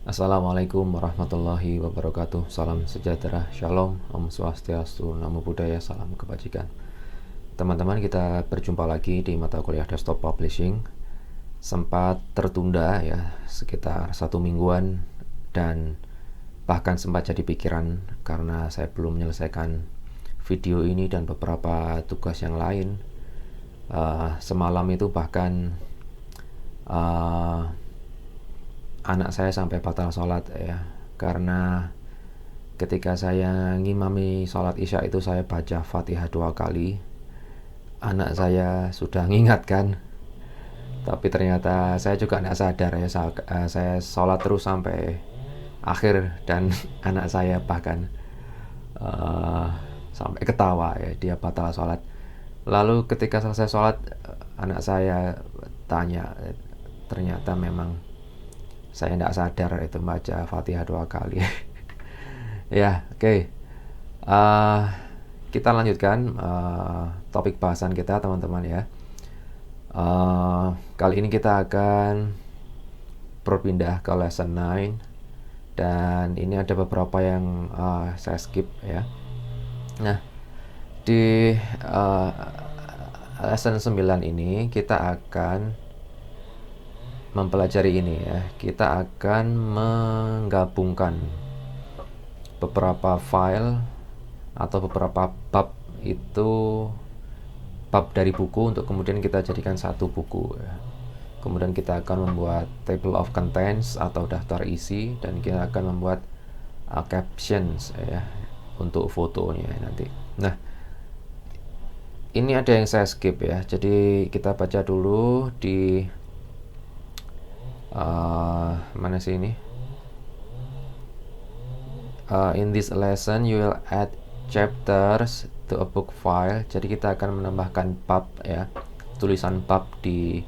Assalamualaikum warahmatullahi wabarakatuh. Salam sejahtera, shalom, om swastiastu, namo buddhaya, salam kebajikan. Teman-teman, kita berjumpa lagi di mata kuliah Desktop Publishing. Sempat tertunda ya, sekitar 1 mingguan, dan bahkan sempat jadi pikiran karena saya belum menyelesaikan video ini dan beberapa tugas yang lain. Semalam itu bahkan anak saya sampai batal sholat ya, karena ketika saya ngimami sholat isya itu saya baca Fatihah 2 kali. Anak saya sudah mengingatkan, tapi ternyata saya juga tidak sadar ya, saya sholat terus sampai akhir dan anak saya bahkan sampai ketawa ya, dia batal sholat. Lalu ketika selesai sholat, anak saya tanya, ternyata memang saya tidak sadar itu baca Fatihah 2 kali. Ya, oke. Kita lanjutkan topik bahasan kita, teman-teman ya. Kali ini kita akan berpindah ke lesson 9, dan ini ada beberapa yang saya skip ya. Nah, di lesson 9 ini kita akan mempelajari ini ya. Kita akan menggabungkan beberapa file atau beberapa bab, itu bab dari buku, untuk kemudian kita jadikan satu buku ya. Kemudian kita akan membuat table of contents atau daftar isi, dan kita akan membuat captions ya untuk fotonya nanti. Nah, ini ada yang saya skip ya, jadi kita baca dulu di mana sih ini? In this lesson you will add chapters to a book file. Jadi kita akan menambahkan bab ya, tulisan bab di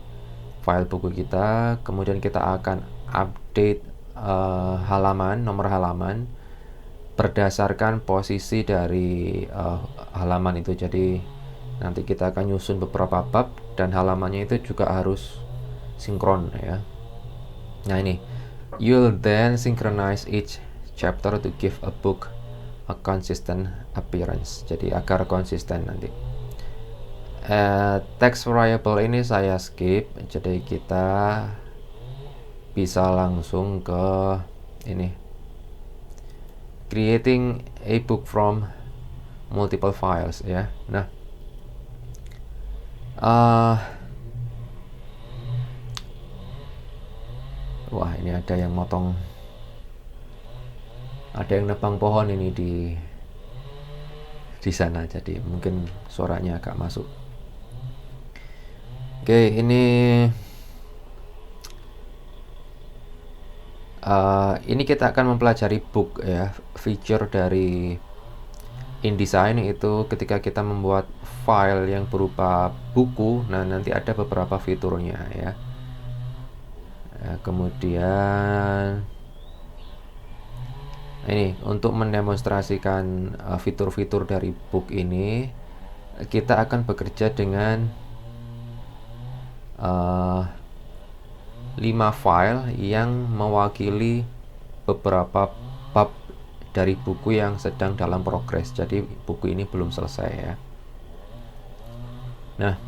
file buku kita. Kemudian kita akan update halaman, nomor halaman berdasarkan posisi dari halaman itu. Jadi nanti kita akan nyusun beberapa bab dan halamannya itu juga harus sinkron ya. Nah ini, you'll then synchronize each chapter to give a book a consistent appearance. Jadi agar konsisten nanti. Text variable ini saya skip, jadi kita bisa langsung ke ini, creating a book from multiple files ya. Nah, wah ini ada yang motong, ada yang nebang pohon ini di sana, jadi mungkin suaranya agak masuk. Oke, ini kita akan mempelajari book ya. Feature dari InDesign itu ketika kita membuat file yang berupa buku, nah nanti ada beberapa fiturnya ya. Kemudian ini untuk mendemonstrasikan fitur-fitur dari book ini, kita akan bekerja dengan 5 file yang mewakili beberapa bab dari buku yang sedang dalam progres. Jadi buku ini belum selesai ya. Nah,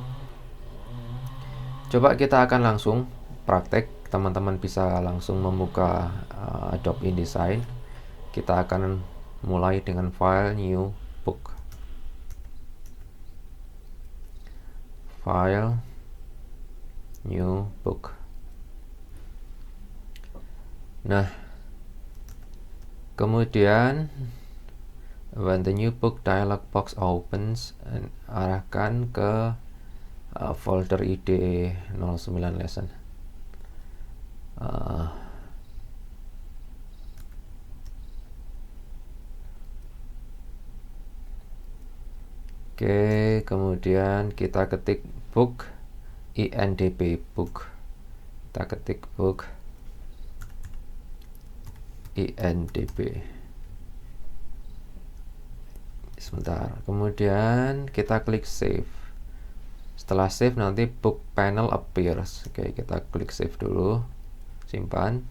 coba kita akan langsung praktek. Teman-teman bisa langsung membuka Adobe InDesign. Kita akan mulai dengan file new book. File new book. Nah, kemudian when the new book dialog box opens, arahkan ke folder IDE 09 lesson. Oke, kemudian kita ketik book, INDB book. Kita ketik book INDB. Sebentar. Kemudian kita klik save. Setelah save nanti book panel appears. Oke, kita klik save dulu. Simpan.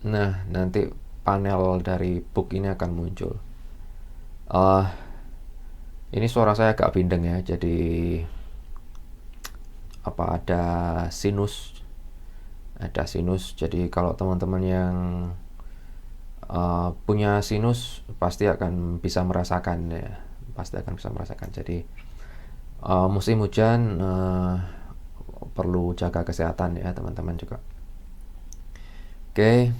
Nah, nanti panel dari book ini akan muncul. Uh, ini suara saya agak bindeng ya, jadi ada sinus, jadi kalau teman-teman yang punya sinus pasti akan bisa merasakan ya, jadi musim hujan perlu jaga kesehatan ya teman-teman juga. Oke,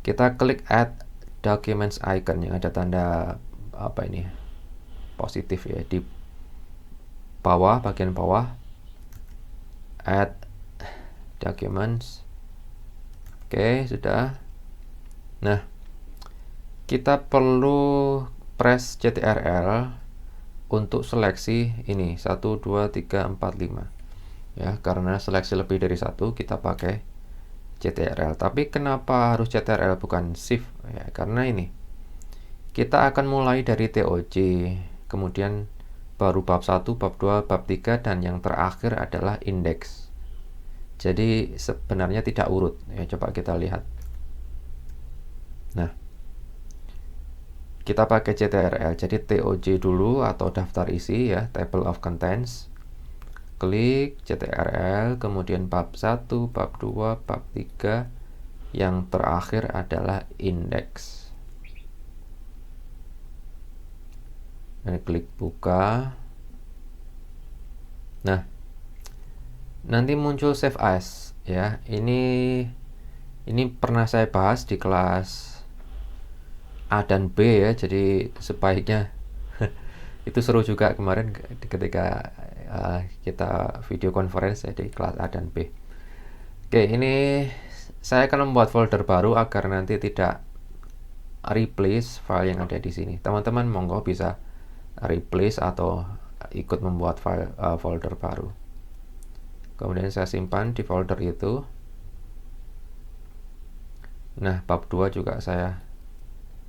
kita klik add documents icon yang ada tanda positif ya di bawah, bagian bawah, add documents. Oke, sudah. Nah, kita perlu press CTRL untuk seleksi ini 1, 2, 3, 4, 5 ya, karena seleksi lebih dari satu kita pakai CTRL. Tapi kenapa harus CTRL bukan Shift ya? Karena ini kita akan mulai dari TOC, kemudian baru bab 1, bab 2, bab 3, dan yang terakhir adalah indeks. Jadi sebenarnya tidak urut ya, coba kita lihat. Nah, kita pakai CTRL, jadi TOC dulu atau daftar isi ya, table of contents. Klik CTRL, kemudian bab 1, bab 2, bab 3, yang terakhir adalah indeks. Dan klik buka. Nah, nanti muncul save as ya. Ini pernah saya bahas di kelas A dan B ya, jadi sebaiknya itu seru juga kemarin ketika kita video conference ya di kelas A dan B. Oke, ini saya akan membuat folder baru agar nanti tidak replace file yang ada di sini. Teman-teman monggo bisa replace atau ikut membuat file folder baru. Kemudian saya simpan di folder itu. Nah, bab 2 juga saya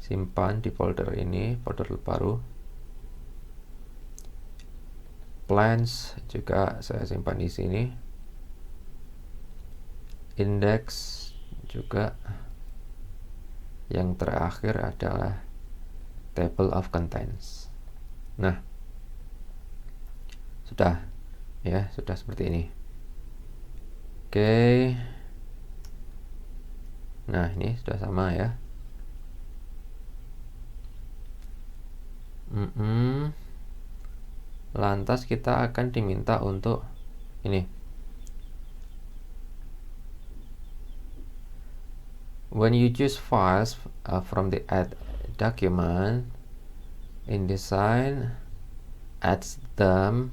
simpan di folder ini, folder baru. Plans juga saya simpan di sini. Index juga. Yang terakhir adalah table of contents. Nah, sudah ya, sudah seperti ini. Oke. Nah, ini sudah sama ya. Lantas kita akan diminta untuk ini. When you choose files from the add document, InDesign adds them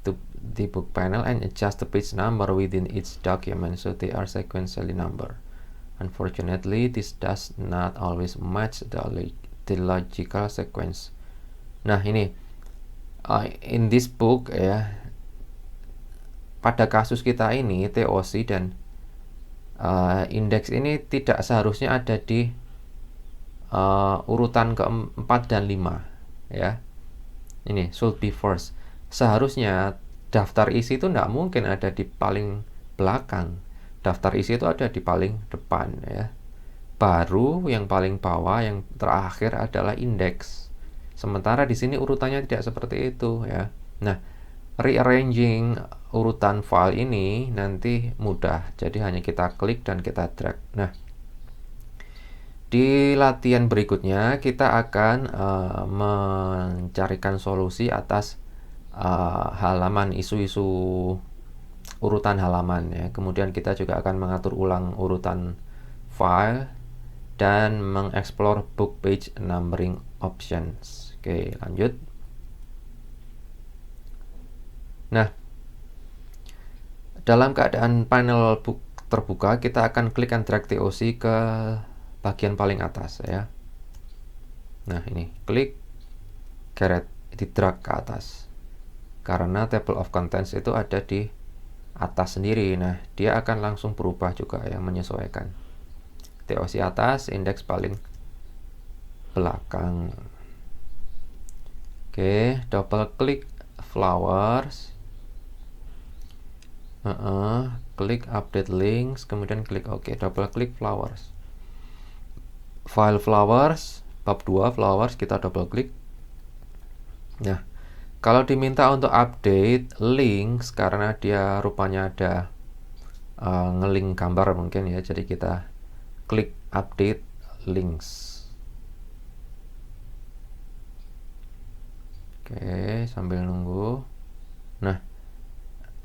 to the book panel and adjust the page number within each document so they are sequentially numbered. Unfortunately, this does not always match the logical sequence. Nah, ini in this book ya, pada kasus kita ini TOC dan indeks ini tidak seharusnya ada di urutan keempat dan 5 ya. Ini should be first. Seharusnya daftar isi itu tidak mungkin ada di paling belakang. Daftar isi itu ada di paling depan ya. Baru yang paling bawah, yang terakhir adalah indeks. Sementara di sini urutannya tidak seperti itu ya. Nah, rearranging urutan file ini nanti mudah. Jadi hanya kita klik dan kita drag. Nah, di latihan berikutnya kita akan mencarikan solusi atas halaman, isu-isu urutan halaman ya. Kemudian kita juga akan mengatur ulang urutan file dan mengeksplor book page numbering options. Oke, lanjut. Nah, dalam keadaan panel book terbuka, kita akan klik and drag TOC ke bagian paling atas ya. Nah, ini klik, geret, di drag ke atas. Karena table of contents itu ada di atas sendiri. Nah, dia akan langsung berubah juga yang menyesuaikan. TOC atas, indeks paling belakang. Oke, double klik flowers. Klik update links, kemudian klik OK, double klik flowers. File flowers, bab 2 flowers, kita double klik. Nah, kalau diminta untuk update links karena dia rupanya ada ngelink gambar mungkin ya, jadi kita klik update links. Oke, sambil nunggu. Nah,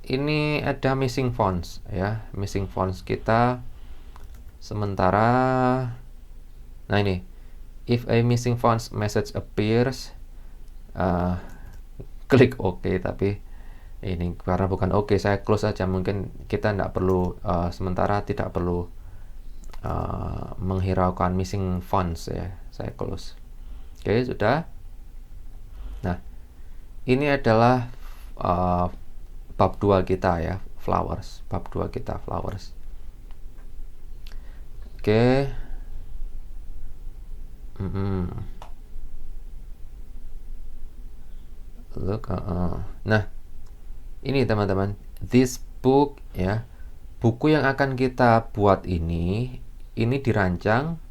ini ada missing fonts ya, missing fonts kita sementara. Nah ini, if a missing fonts message appears, klik OK, tapi ini karena bukan OK, saya close aja. Mungkin kita tidak perlu sementara tidak perlu menghiraukan missing fonts ya, saya close. Oke, sudah. Nah, ini adalah bab 2 kita ya, flowers. Bab 2 kita flowers. Oke. Look, nah, ini teman-teman, this book ya, buku yang akan kita buat ini dirancang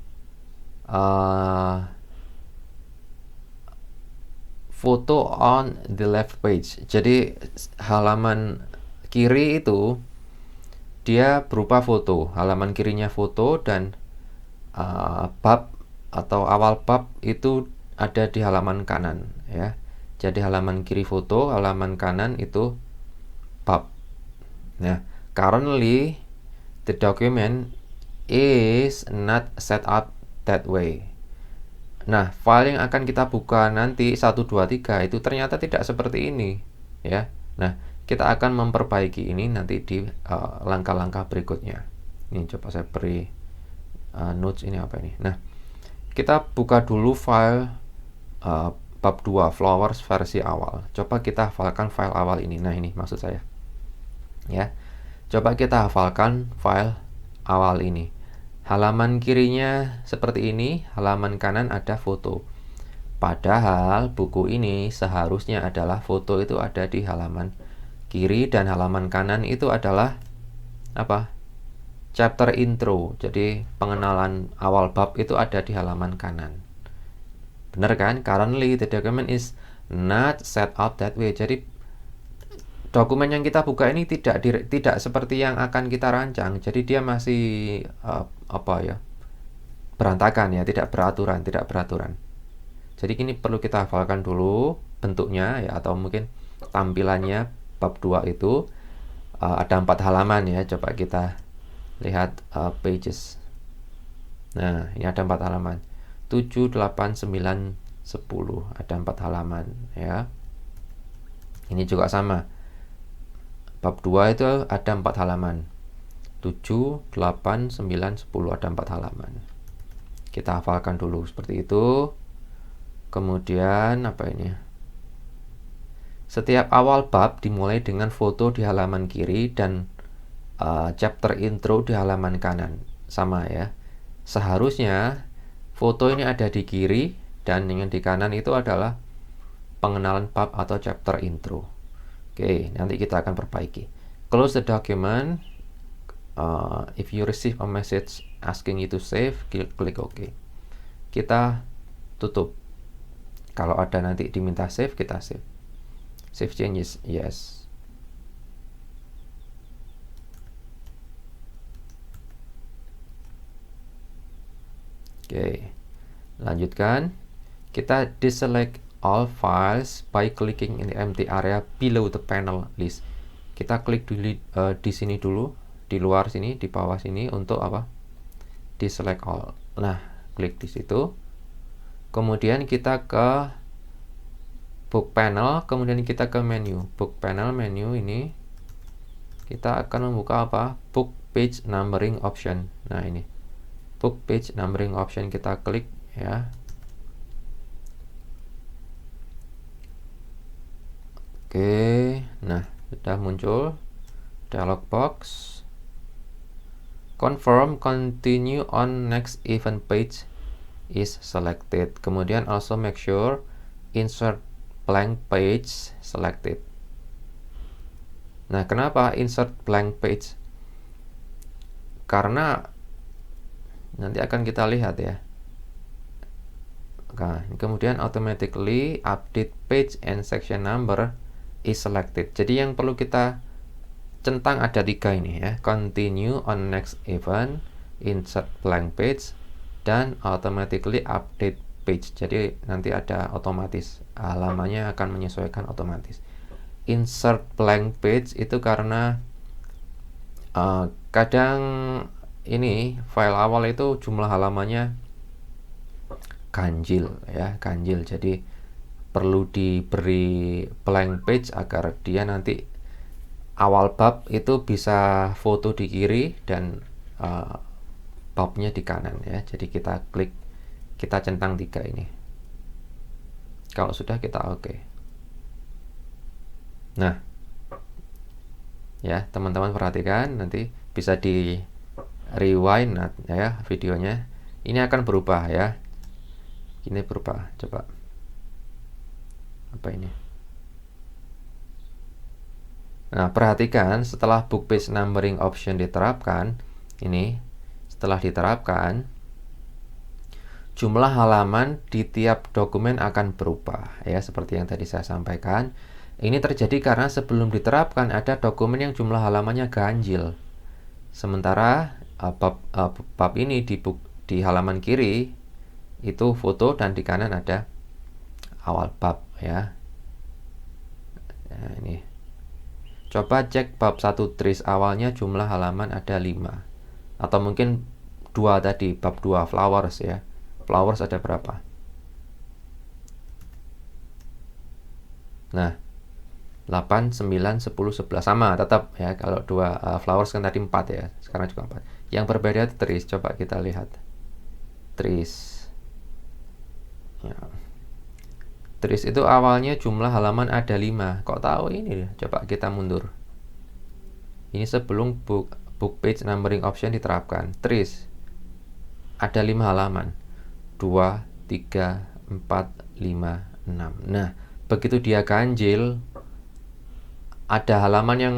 foto on the left page. Jadi halaman kiri itu dia berupa foto, halaman kirinya foto, dan bab atau awal bab itu ada di halaman kanan ya. Jadi halaman kiri foto, halaman kanan itu bab. Nah, currently the document is not set up that way. Nah, file yang akan kita buka nanti 1, 2, 3 itu ternyata tidak seperti ini ya. Nah, kita akan memperbaiki ini nanti di langkah-langkah berikutnya. Ini coba saya beri notes, ini apa ini. Nah, kita buka dulu file bab 2 flowers versi awal. Coba kita hafalkan file awal ini. Nah, ini maksud saya ya. Coba kita hafalkan file awal ini. Halaman kirinya seperti ini, halaman kanan ada foto. Padahal buku ini seharusnya adalah foto itu ada di halaman kiri dan halaman kanan itu adalah apa? Chapter intro. Jadi pengenalan awal bab itu ada di halaman kanan. Benar kan? Currently the document is not set up that way. Jadi dokumen yang kita buka ini tidak seperti yang akan kita rancang. Jadi dia masih berantakan ya, tidak beraturan. Jadi ini perlu kita hafalkan dulu bentuknya ya, atau mungkin tampilannya. Bab 2 itu ada 4 halaman ya. Coba kita lihat pages. Nah, ini ada 4 halaman. 7, 8, 9, 10. Ada 4 halaman ya. Ini juga sama. Bab 2 itu ada 4 halaman. 7, 8, 9, 10. Ada 4 halaman. Kita hafalkan dulu seperti itu. Kemudian apa ini? Setiap awal bab dimulai dengan foto di halaman kiri dan chapter intro di halaman kanan. Sama ya. Seharusnya foto ini ada di kiri dan yang di kanan itu adalah pengenalan bab atau chapter intro. Oke, nanti kita akan perbaiki. Close the document. If you receive a message asking you to save, klik OK. Kita tutup. Kalau ada nanti diminta save, kita save. Save changes, yes. Oke, lanjutkan. Kita deselect all files by clicking in the empty area below the panel list. Kita klik dulu di sini dulu, di luar sini, di bawah sini untuk apa? Deselect all. Nah, klik di situ. Kemudian kita ke book panel, kemudian kita ke menu. Book panel, menu ini kita akan membuka apa? Book page numbering option. Nah, ini. Book page numbering option kita klik ya. Oke, nah sudah muncul dialog box. Confirm continue on next event page is selected. Kemudian also make sure insert blank page selected. Nah, kenapa insert blank page? Karena nanti akan kita lihat ya. Nah, kemudian automatically update page and section number is selected. Jadi yang perlu kita centang ada 3 ini ya. Continue on next event, insert blank page, dan automatically update page. Jadi nanti ada otomatis, halamannya akan menyesuaikan otomatis. Insert blank page itu karena kadang ini file awal itu jumlah halamannya ganjil ya, ganjil. Jadi perlu diberi blank page agar dia nanti awal bab itu bisa foto di kiri dan babnya di kanan ya. Jadi kita klik, kita centang 3 ini. Kalau sudah kita oke. Nah, ya teman-teman perhatikan, nanti bisa di rewind ya videonya. Ini akan berubah ya. Ini berubah, coba. Apa ini? Nah, perhatikan setelah book page numbering option diterapkan, ini setelah diterapkan, jumlah halaman di tiap dokumen akan berubah ya, seperti yang tadi saya sampaikan. Ini terjadi karena sebelum diterapkan ada dokumen yang jumlah halamannya ganjil. Sementara bab ini di halaman kiri itu foto dan di kanan ada awal bab ya. Nah, ini. Coba cek bab 1 trees awalnya jumlah halaman ada 5. Atau mungkin 2 tadi, bab 2 flowers ya. Flowers ada berapa? Nah, 8, 9, 10, 11 sama tetap ya. Kalau 2 flowers kan tadi 4 ya, sekarang juga 4. Yang berbeda itu trees. Coba kita lihat trees ya. Trees itu awalnya jumlah halaman ada 5. Kok tahu ini? Coba kita mundur. Ini sebelum book page numbering option diterapkan. Trees ada 5 halaman, 2, 3, 4, 5, 6. Nah, begitu dia ganjil, ada halaman yang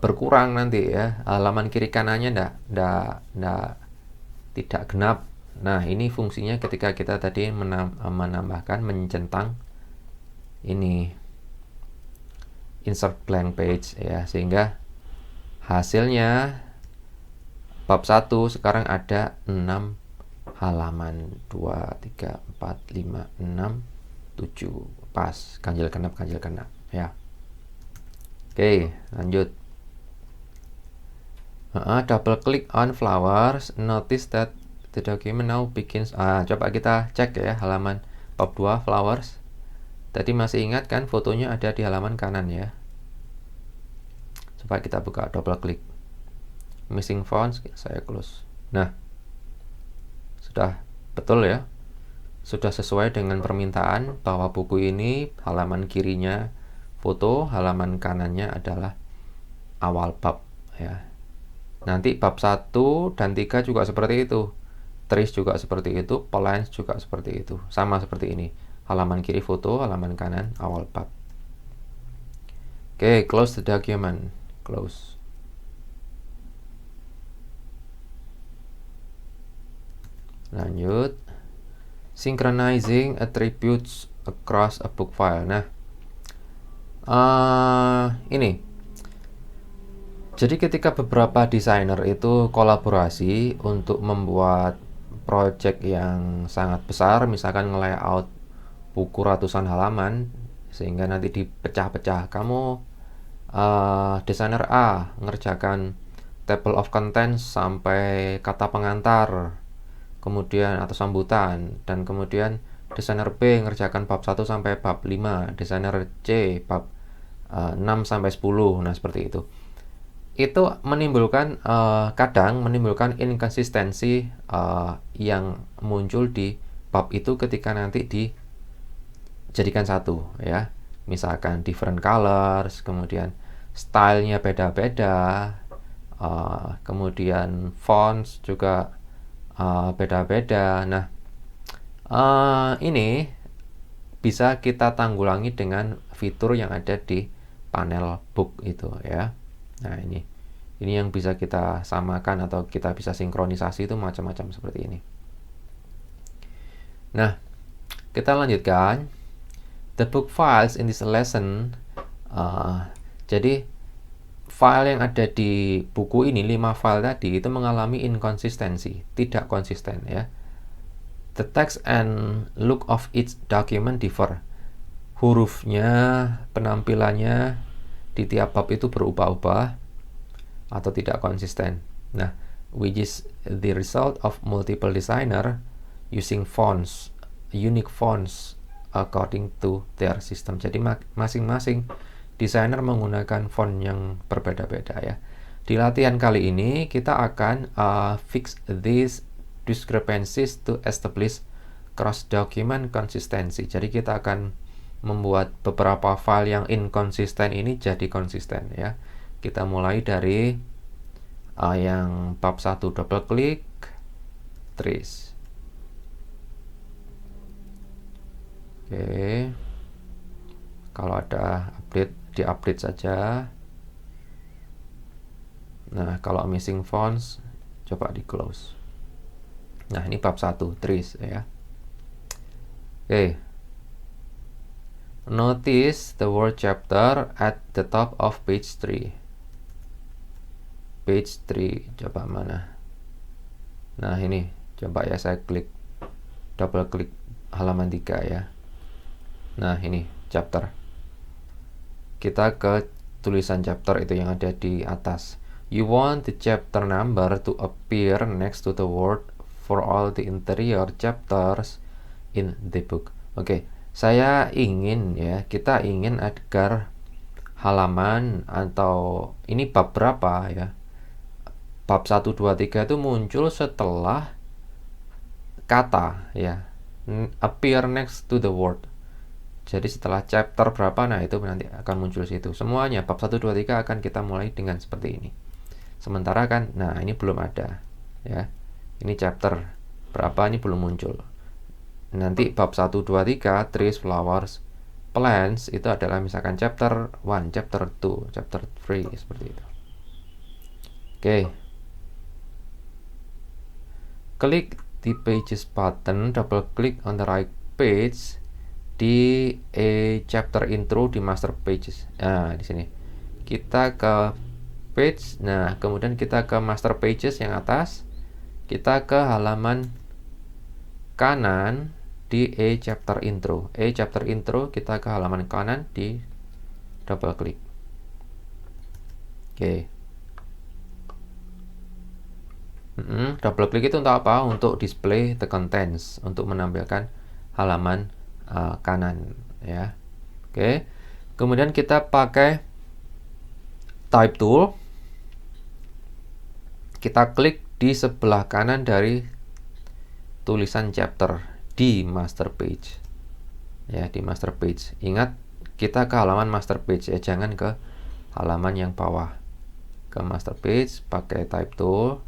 berkurang nanti ya, halaman kiri kanannya tidak genap. Nah, ini fungsinya ketika kita tadi menambahkan, mencentang ini insert blank page ya, sehingga hasilnya bab 1 sekarang ada 6 halaman, 2, 3, 4, 5, 6, 7. Pas, ganjil genap ya. Oke, lanjut. Double click on flowers, notice that the document now begins. Coba kita cek ya halaman bab 2 flowers. Tadi masih ingat kan fotonya ada di halaman kanan ya. Coba kita buka, double click. Missing fonts, saya close. Nah, sudah betul ya. Sudah sesuai dengan permintaan bahwa buku ini halaman kirinya foto, halaman kanannya adalah awal bab ya. Nanti bab 1 dan 3 juga seperti itu. Trees juga seperti itu, plants juga seperti itu. Sama seperti ini. Halaman kiri foto, halaman kanan awal bab. Oke, close the document. Close. Lanjut. Synchronizing attributes across a book file. Nah, ini. Jadi ketika beberapa desainer itu kolaborasi untuk membuat project yang sangat besar, misalkan nge-layout buku ratusan halaman, sehingga nanti dipecah-pecah. Kamu desainer A ngerjakan table of contents sampai kata pengantar, kemudian atau sambutan, dan kemudian desainer B ngerjakan bab 1 sampai bab 5, desainer C bab 6 sampai 10. Nah, seperti itu. Itu menimbulkan kadang menimbulkan inkonsistensi yang muncul di bab itu ketika nanti dijadikan satu ya. Misalkan different colors, kemudian stylenya beda-beda, kemudian fonts juga beda-beda. Nah, ini bisa kita tanggulangi dengan fitur yang ada di panel book itu ya. Nah, ini yang bisa kita samakan atau kita bisa sinkronisasi itu macam-macam seperti ini. Nah, kita lanjutkan. The book files in this lesson. Jadi file yang ada di buku ini, 5 file tadi itu mengalami inkonsistensi, tidak konsisten ya. The text and look of each document differ. Hurufnya, penampilannya di tiap bab itu berubah-ubah atau tidak konsisten. Nah, which is the result of multiple designer using fonts, unique fonts according to their system. Jadi masing-masing desainer menggunakan font yang berbeda-beda ya. Di latihan kali ini kita akan fix these discrepancies to establish cross-document consistency. Jadi kita akan membuat beberapa file yang inkonsisten ini jadi konsisten ya. Kita mulai dari yang bab 1 double klik, trace. Oke. Kalau ada update, di-update saja. Nah, kalau missing fonts, coba di-close. Nah, ini bab 1, trace ya. Oke. Notice the word chapter at the top of page 3. Page 3, coba mana? Nah, ini, coba ya saya klik, double klik halaman 3 ya. Nah, ini, chapter. Kita ke tulisan chapter itu yang ada di atas. You want the chapter number to appear next to the word for all the interior chapters in the book. Oke, saya ingin ya, kita ingin agar halaman atau ini bab berapa ya? Bab 1, 2, 3 itu muncul setelah kata ya. Appear next to the word. Jadi setelah chapter berapa, nah itu nanti akan muncul situ. Semuanya bab 1, 2, 3 akan kita mulai dengan seperti ini. Sementara kan, nah ini belum ada ya. Ini chapter berapa ini belum muncul. Nanti bab 1, 2, 3 trees, flowers, plants itu adalah misalkan chapter 1, chapter 2, chapter 3 seperti itu. Oke. Klik di pages button, double click on the right page di chapter intro di master pages. Nah, di sini kita ke page. Nah, kemudian kita ke master pages yang atas. Kita ke halaman kanan di chapter intro. Chapter intro kita ke halaman kanan di double click. Oke. Double click itu untuk apa? Untuk display the contents, untuk menampilkan halaman kanan ya. Oke. Kemudian kita pakai type tool. Kita klik di sebelah kanan dari tulisan chapter di master page. Ya, di master page. Ingat, kita ke halaman master page ya, jangan ke halaman yang bawah. Ke master page pakai type tool.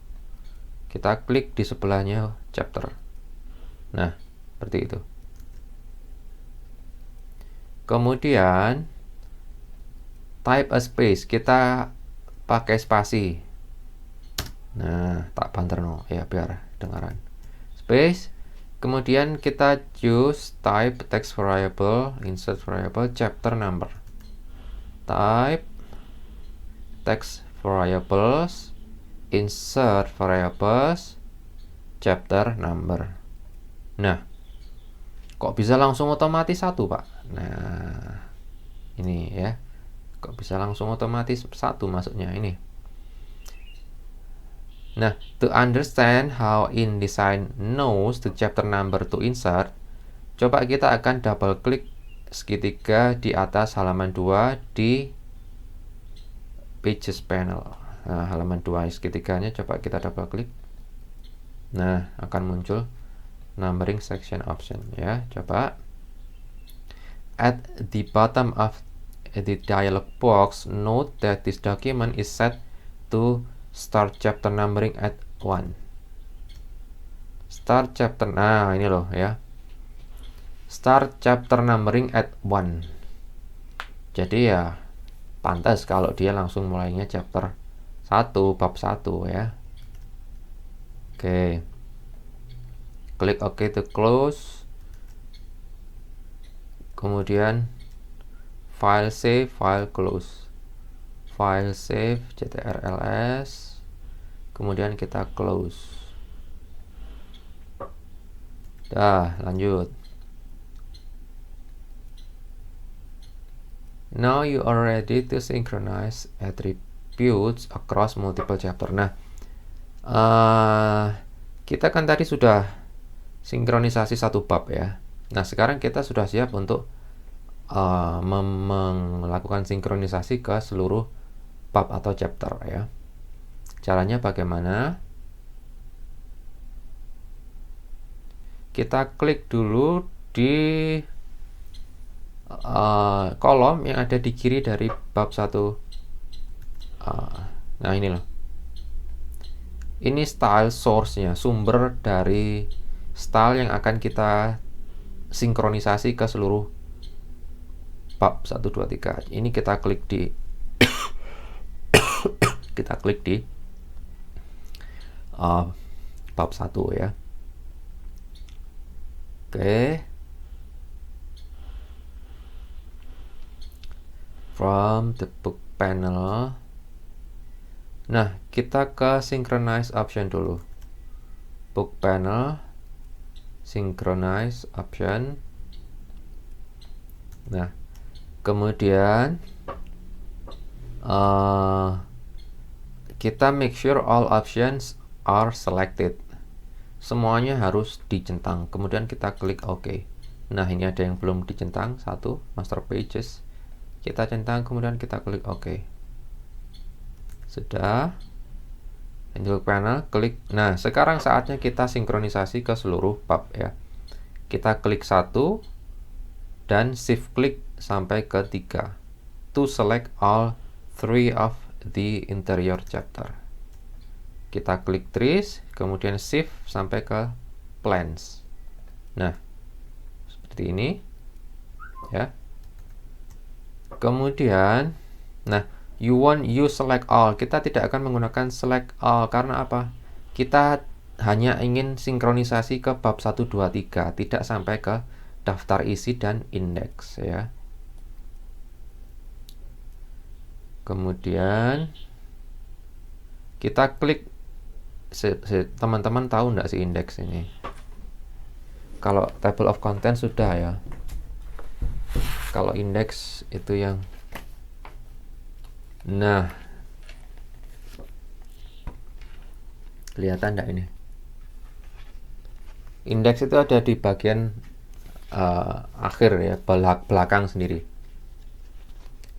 Kita klik di sebelahnya chapter. Nah, seperti itu. Kemudian type a space, kita pakai spasi. Nah, tak banterno ya biar dengaran. Space. Kemudian kita choose type text variable, insert variable, chapter number. Type text variables, insert variables, chapter number. Nah, kok bisa langsung otomatis satu, Pak? Nah, ini ya. Kok bisa langsung otomatis satu masuknya ini. Nah, to understand how InDesign knows the chapter number to insert, coba kita akan double klik segitiga di atas halaman 2 di pages panel. Nah, halaman 2 segitiganya coba kita double klik. Nah, akan muncul numbering section option ya. Coba at the bottom of the dialog box, note that this document is set to start chapter numbering at 1. Start chapter, nah ini loh ya. Start chapter numbering at 1. Jadi ya pantas kalau dia langsung mulainya chapter 1, bab 1 ya. Oke. Klik OK to close. Kemudian file save, file close. File save ctrls. Kemudian kita close. Dah, lanjut. Now you are ready to synchronize attributes across multiple chapter. Nah, kita kan tadi sudah sinkronisasi satu bab ya. Nah, sekarang kita sudah siap untuk melakukan sinkronisasi ke seluruh bab atau chapter ya. Caranya bagaimana? Kita klik dulu di kolom yang ada di kiri dari bab 1. Nah, ini loh. Ini style source-nya, sumber dari style yang akan kita sinkronisasi ke seluruh bab 1, 2, 3. Ini kita klik di kita klik di bab 1 ya. Oke. From the book panel. Nah, kita ke synchronize option dulu. Book panel, synchronize option. Nah, kemudian kita make sure all options are selected. Semuanya harus dicentang. Kemudian kita klik OK. Nah, ini ada yang belum dicentang. 1, master pages. Kita centang, kemudian kita klik OK. Sudah. Handle panel, klik. Nah, sekarang saatnya kita sinkronisasi ke seluruh bab ya. Kita klik 1 dan shift klik sampai ke 3 to select all 3 of the interior chapter. Kita klik trace, kemudian shift sampai ke plans. Nah, seperti ini ya. Kemudian, nah, you select all. Kita tidak akan menggunakan select all karena apa? Kita hanya ingin sinkronisasi ke bab 1, 2, 3, tidak sampai ke daftar isi dan indeks ya. Kemudian kita klik. Teman-teman tahu nggak sih indeks ini? Kalau table of content sudah ya. Kalau indeks itu yang, nah, kelihatan nggak ini? Indeks itu ada di bagian akhir ya, belakang sendiri.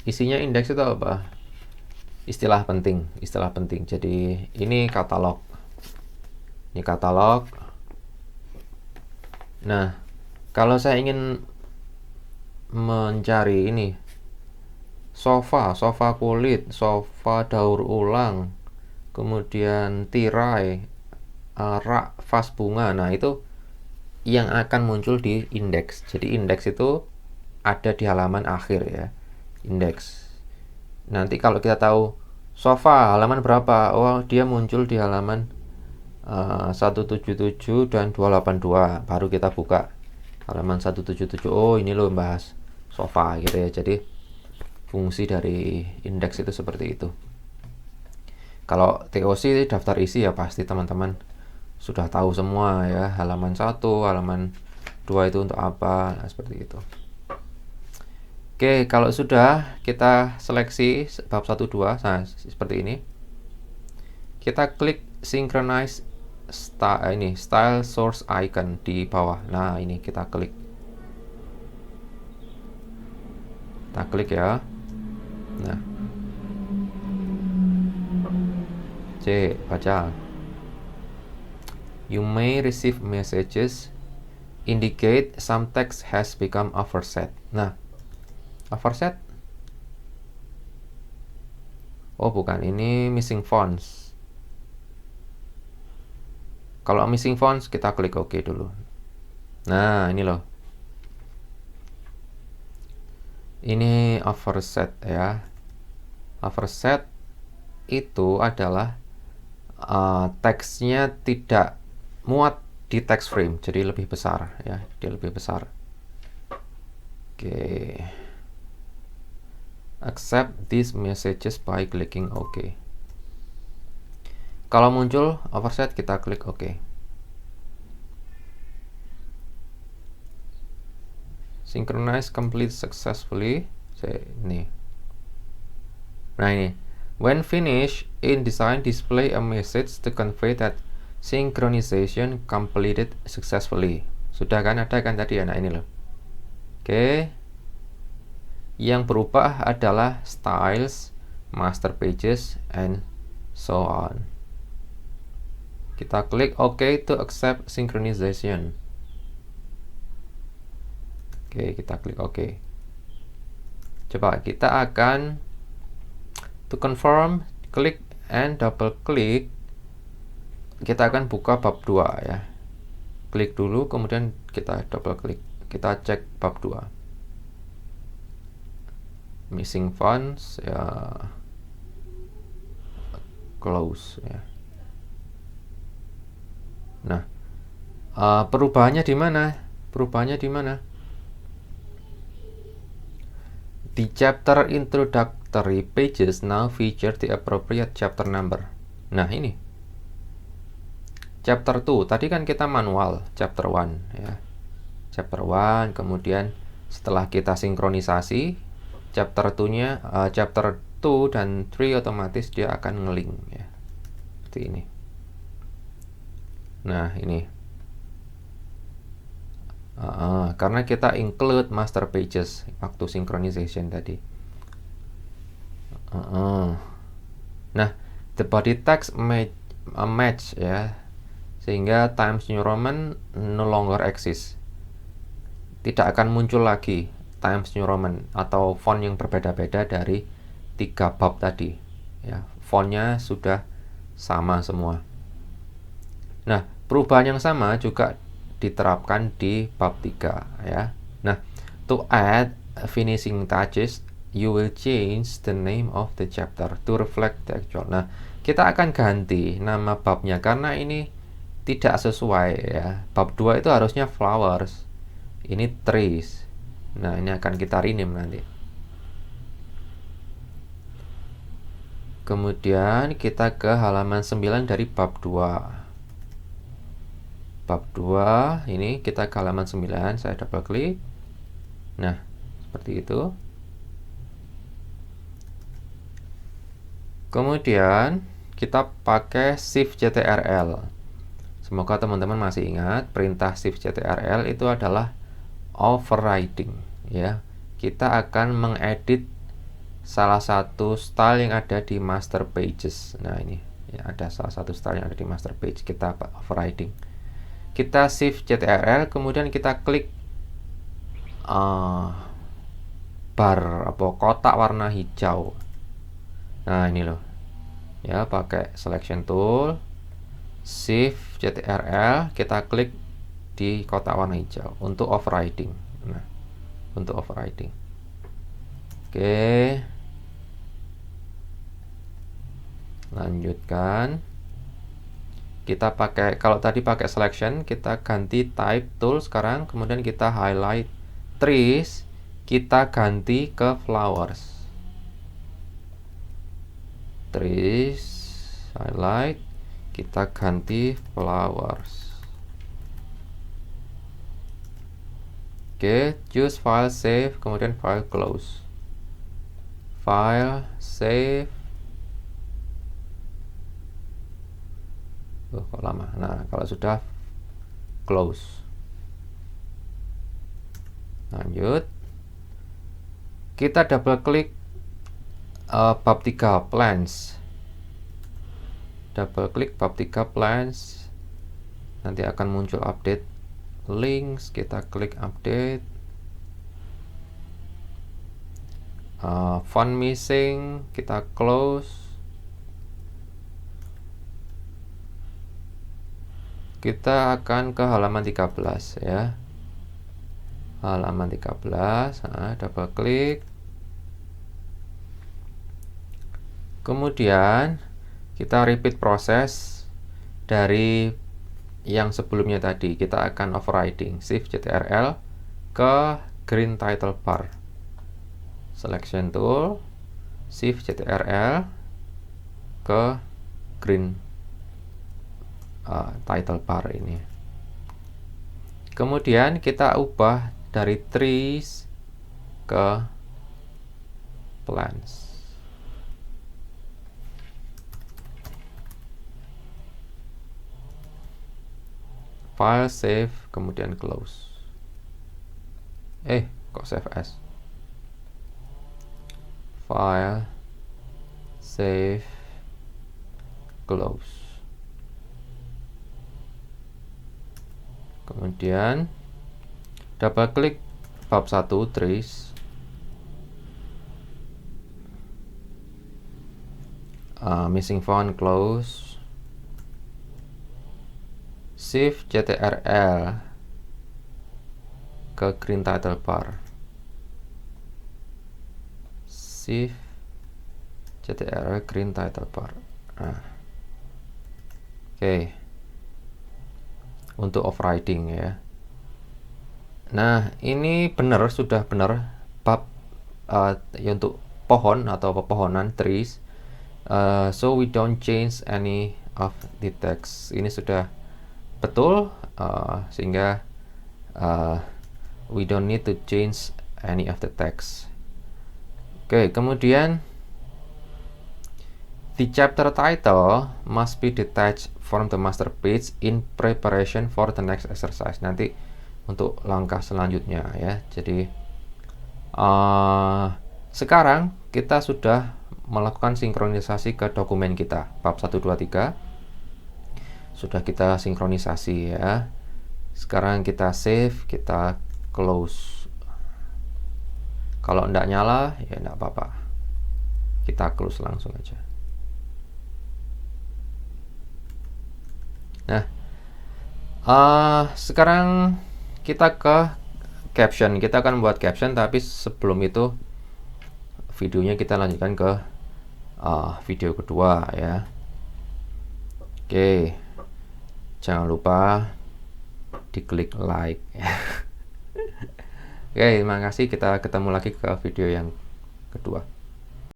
Isinya indeks itu apa? Istilah penting. Jadi ini katalog. Ini katalog. Nah, kalau saya ingin mencari ini sofa kulit, sofa daur ulang, kemudian tirai, rak vas bunga. Nah, itu yang akan muncul di indeks. Jadi indeks itu ada di halaman akhir ya. Indeks. Nanti kalau kita tahu sofa halaman berapa, oh dia muncul di halaman 177 dan 282. Baru kita buka halaman 177. Oh, ini loh bahas sofa gitu ya. Jadi fungsi dari indeks itu seperti itu. Kalau TOC daftar isi ya pasti teman-teman sudah tahu semua ya. Halaman 1, halaman 2 itu untuk apa, nah, seperti itu. Oke, kalau sudah kita seleksi bab 1, 2, nah seperti ini. Kita klik synchronize style source icon di bawah. Nah, ini kita klik. Kita klik ya. Nah. C, baca. You may receive messages indicate some text has become overset. Nah, overset? Oh, bukan, ini missing fonts. Kalau missing fonts kita klik OK dulu. Nah, ini loh. Ini overset ya. Overset itu adalah teksnya tidak muat di text frame, jadi lebih besar ya, dia lebih besar. Oke. Accept these messages by clicking OK. Kalau muncul overset, kita klik OK. Synchronize complete successfully. Ini. Nah ini. When finished, InDesign display a message to convey that synchronization completed successfully. Sudah kan, ada kan tadi ya. Nah ini loh. Oke. Yang berubah adalah styles, master pages, and so on. Kita klik OK to accept synchronization. Oke, kita klik OK. Coba kita akan to confirm, klik and double klik. Kita akan buka bab 2 ya. Klik dulu, kemudian kita double klik. Kita cek bab 2. Missing fonts ya, close ya. Nah, perubahannya di mana? Perubahannya di mana? The chapter introductory pages now feature the appropriate chapter number. Nah ini chapter 2, tadi kan kita manual chapter 1 ya. Chapter 1, kemudian setelah kita sinkronisasi chapter 2-nya, chapter 2 dan 3 otomatis dia akan ngelink ya. Seperti ini. Nah ini karena kita include master pages waktu synchronization tadi. Nah, the body text match ya, sehingga Times New Roman no longer exist. Tidak akan muncul lagi Times New Roman atau font yang berbeda-beda dari 3 bab tadi ya. Fontnya sudah sama semua. Nah, perubahan yang sama juga diterapkan di bab 3 ya. Nah, to add finishing touches, you will change the name of the chapter to reflect the actual. Nah, kita akan ganti nama babnya karena ini tidak sesuai ya. Bab 2 itu harusnya flowers. Ini trees. Nah, ini akan kita rename nanti. Kemudian kita ke halaman 9 dari bab 2. Bab 2 ini kita ke halaman 9, saya double klik. Nah, seperti itu. Kemudian kita pakai shift ctrl. Semoga teman-teman masih ingat perintah shift ctrl itu adalah overriding ya. Kita akan mengedit salah satu style yang ada di master pages. Nah, ini ya, ada salah satu style yang ada di master page, kita overriding. Kita shift ctrl, kemudian kita klik bar kotak warna hijau. Nah ini loh ya, pakai selection tool, shift ctrl, kita klik di kotak warna hijau untuk overriding. Nah, untuk overriding. Oke, lanjutkan. Kita pakai, kalau tadi pakai selection, kita ganti type tool sekarang, kemudian kita highlight trees, kita ganti ke flowers. Trees, highlight, kita ganti flowers. Oke, choose file, save, kemudian file, close. File, save. Kok lama. Nah, kalau sudah, close. Lanjut. Kita double klik bab 3 plans. Double klik bab 3 plans. Nanti akan muncul update links. Kita klik update. Font missing, kita close. Kita akan ke halaman 13 ya. Halaman 13, double klik. Kemudian kita repeat proses dari yang sebelumnya tadi. Kita akan overriding Shift Ctrl ke green title bar. Selection tool, Shift Ctrl ke green title bar ini. Kemudian kita ubah dari trees ke plants. File, save, kemudian close. Kok save as? File, save, close. Kemudian double klik bab 1 trees. Missing font, close. Shift Ctrl ke green title bar. Shift Ctrl green title bar. Oke. Untuk overriding ya. Nah, ini sudah benar bab ya untuk pohon atau pepohonan trees. So we don't change any of the text. Ini sudah betul, sehingga we don't need to change any of the text. Oke, kemudian the chapter title must be detached from the master page in preparation for the next exercise. Nanti untuk langkah selanjutnya ya. Jadi sekarang kita sudah melakukan sinkronisasi ke dokumen kita bab 1, 2, 3. Sudah kita sinkronisasi ya. Sekarang kita save, kita close. Kalau enggak nyala ya enggak apa-apa, kita close langsung aja. Nah, sekarang kita ke caption. Kita akan buat caption, tapi sebelum itu videonya kita lanjutkan ke video kedua ya. Oke, jangan lupa diklik like. Oke, terima kasih. Kita ketemu lagi ke video yang kedua.